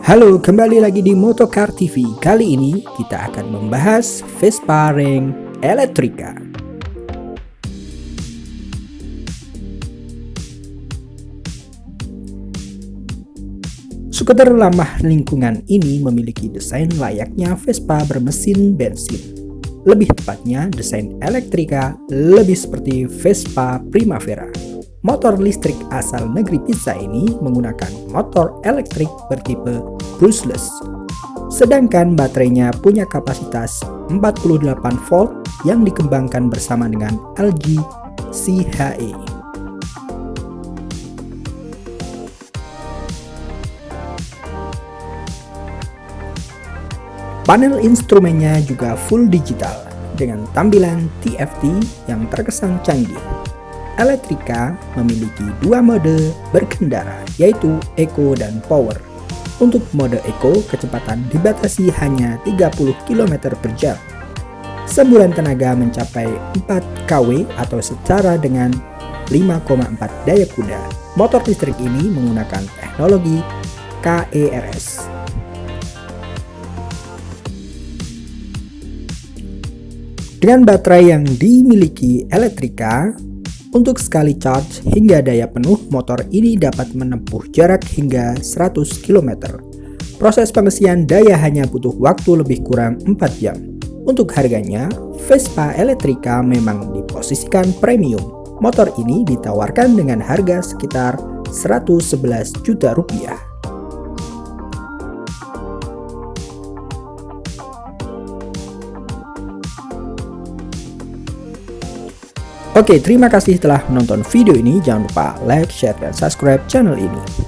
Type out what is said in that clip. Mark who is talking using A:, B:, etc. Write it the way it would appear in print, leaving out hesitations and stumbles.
A: Halo, kembali lagi di Motocar TV. Kali ini kita akan membahas Vespa Rank Elettrica. Skuter ramah lingkungan ini memiliki desain layaknya Vespa bermesin bensin. Lebih tepatnya, desain Elettrica lebih seperti Vespa Primavera. Motor listrik asal negeri Pisa ini menggunakan motor elektrik bertipe brushless. Sedangkan baterainya punya kapasitas 48 volt yang dikembangkan bersama dengan LG CHE. Panel instrumennya juga full digital dengan tampilan TFT yang terkesan canggih. Elettrica memiliki dua mode berkendara, yaitu Eco dan Power. Untuk mode Eco, kecepatan dibatasi hanya 30 km per jam. Semburan tenaga mencapai 4 kW atau setara dengan 5,4 daya kuda. Motor listrik ini menggunakan teknologi KERS. Dengan baterai yang dimiliki Elettrica, untuk sekali charge hingga daya penuh, motor ini dapat menempuh jarak hingga 100 km. Proses pengisian daya hanya butuh waktu lebih kurang 4 jam. Untuk harganya, Vespa Elettrica memang diposisikan premium. Motor ini ditawarkan dengan harga sekitar 111 juta rupiah. Oke, terima kasih telah menonton video ini. Jangan lupa like, share, dan subscribe channel ini.